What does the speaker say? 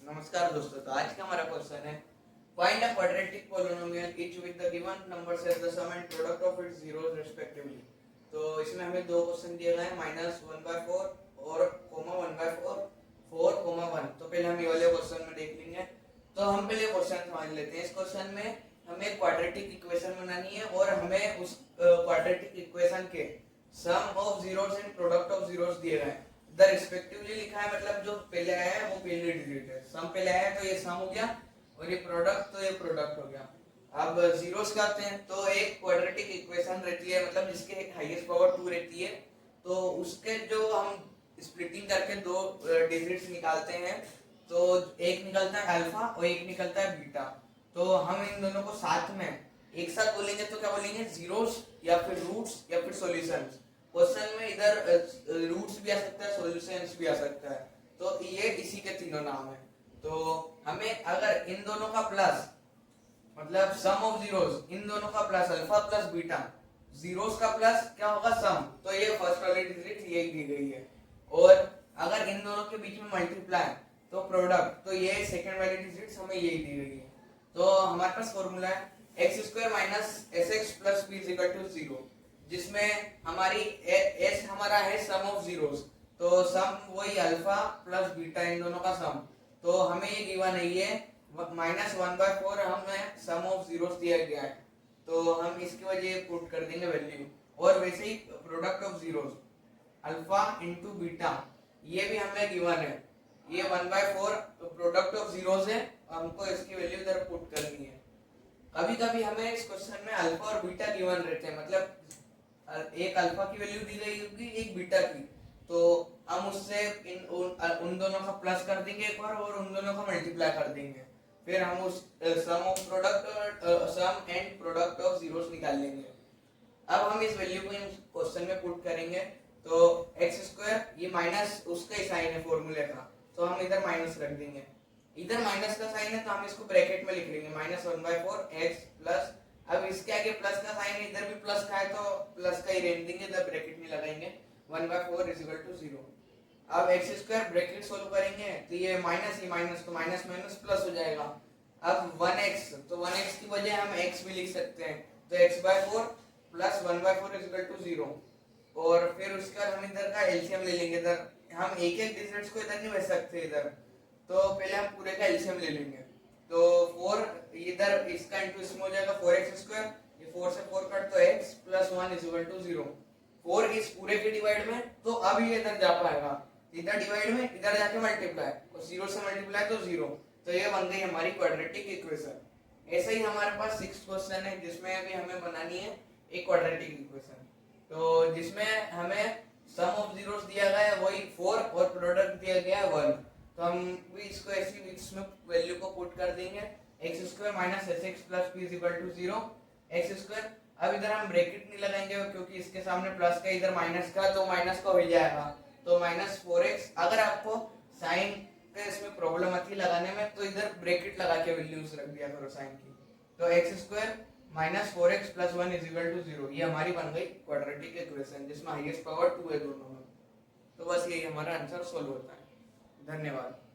नमस्कार दोस्तों। तो आज का हमारा क्वेश्चन है find a quadratic polynomial each with the given numbers as the sum and product of its zeroes respectively. तो इसमें हमें दो क्वेश्चन दिए गए हैं -1/4 और (1/4), 4, 1। तो पहले हम ये वाले क्वेश्चन में देख लेंगे। तो हम पहले क्वेश्चन समझ लेते हैं। इस क्वेश्चन में हमें क्वाड्रेटिक इक्वेशन बनानी है और हमें उस क्वाड्रेटिक इक्वेशन के sum of zeros and product of zeros दिए गए हैं। द रिस्पेक्टिवली लिखा है, मतलब जो पहले आया है वो पहले डिजिट है। सम पहले आया है तो ये सम हो गया, और ये प्रोडक्ट तो ये प्रोडक्ट हो गया। अब जीरोस का आते हैं तो एक क्वाड्रेटिक इक्वेशन रहती है, मतलब जिसके हाईएस्ट पावर 2 रहती है। तो उसके जो हम स्प्लिटिंग करके दो डिजिट्स निकालते हैं, तो एक निकलता है अल्फा और एक निकलता है बीटा। तो हम इन दोनों को साथ में एक साथ बोलेंगे तो क्या बोलेंगे, जीरोस या फिर रूट्स या फिर सॉल्यूशंस। क्वेश्चन में इधर रूट्स भी आ सकता है, सॉल्यूशंस भी आ सकता है। तो ये इसी के तीनों नाम है। तो हमें अगर इन दोनों का प्लस, मतलब सम ऑफ जीरोस, इन दोनों का plus alpha plus beta, zeros का प्लस क्या होगा, सम। तो ये फर्स्ट वाली डिजिट यही दी गई है। और अगर इन दोनों के बीच में मल्टीप्लाई तो प्रोडक्ट, तो ये सेकंड वाली डिजिट हमें यही दी गई है। तो हमारे पास फॉर्मूला है x² - sx + b = 0, जिसमें हमारी s हमारा है सम ऑफ जीरोस। तो सम वही अल्फा प्लस बीटा, इन दोनों का सम। तो हमें ये गिवन है, ये -1/4 हमें सम ऑफ जीरोस दिया गया है। तो हम इसकी वजह पुट कर देंगे वैल्यू। और वैसे ही product of zeros alpha into beta, ये भी हमें गिवन है। ये 1/4 प्रोडक्ट ऑफ जीरोस है, हमको इसकी वैल्यू इधर पुट करनी है। कभी कभी हमें इस क्वेश्चन में अल्फा और बीटा गिवन रहते हैं, मतलब एक अल्फा की वैल्यू दी गई होगी, एक बीटा की। तो हम उससे उन दोनों का प्लस कर देंगे एक बार, और उन दोनों का मल्टीप्लाई कर देंगे। फिर हम उस sum of product, sum and product of zeros निकाल लेंगे। अब हम इस वैल्यू को इन क्वेश्चन में पुट करेंगे। तो x² ये माइनस उसका ही साइन है फॉर्मूले का, तो हम इधर माइनस रख देंगे। इधर माइनस का साइन है तो हम इसको ब्रैकेट में लिख लेंगे, -1/4 x प्लस, अब इसके आगे प्लस का साइन है, इधर भी प्लस का है तो प्लस का ही रहने देंगे, इधर ब्रैकेट नहीं लगाएंगे। 1/4 = 0। अब x² ब्रैकेट सोल्व करेंगे तो ये माइनस ही माइनस, तो माइनस माइनस प्लस हो जाएगा। अब 1x, तो 1x की वजह हम x भी लिख सकते हैं। तो x/4 + 1/4 = 0। और फिर उसके बाद हम इधर का एलसीएम ले लेंगे। इधर हम एक एक डिजिट्स को इधर नहीं भेज सकते इधर, तो पहले हम पूरे का एलसीएम ले लेंगे। तो 4 इधर इसका इंटू इसमें हो जाएगा 4x², ये 4 से 4 कट तो x + 1 = 0। 4 इस पूरे के डिवाइड में, तो अब ये इधर जा पाएगा, इधर डिवाइड में इधर जाके मल्टीप्लाई, और 0 से मल्टीप्लाई तो 0। तो ये बन गई हमारी क्वाड्रेटिक इक्वेशन। ऐसे ही हमारे पास 6 क्वेश्चन है जिसमें अभी हमें बनानी है एक क्वाड्रेटिक इक्वेशन। तो जिसमें हमें सम ऑफ जीरोस दिया गया है वही 4, और प्रोडक्ट दिया गया है 1। तो हम भी इसको ऐसी इसमें वैल्यू को पुट कर देंगे, x² - sx + b = 0। x², अब इधर हम ब्रैकेट नहीं लगाएंगे क्योंकि इसके सामने प्लस का, इधर माइनस का, तो माइनस का हो जाएगा। तो -4x, अगर आपको साइन के इसमें प्रॉब्लम आती है लगाने में तो इधर ब्रैकेट लगा के वैल्यूज रख दिया करो साइन की। तो x² - 4x + 1 = 0, ये हमारी बन गई क्वाड्रेटिक इक्वेशन जिसमें हाईएस्ट पावर 2 है दोनों में। तो बस यही हमारा आंसर सोल्व होता है। धन्यवाद।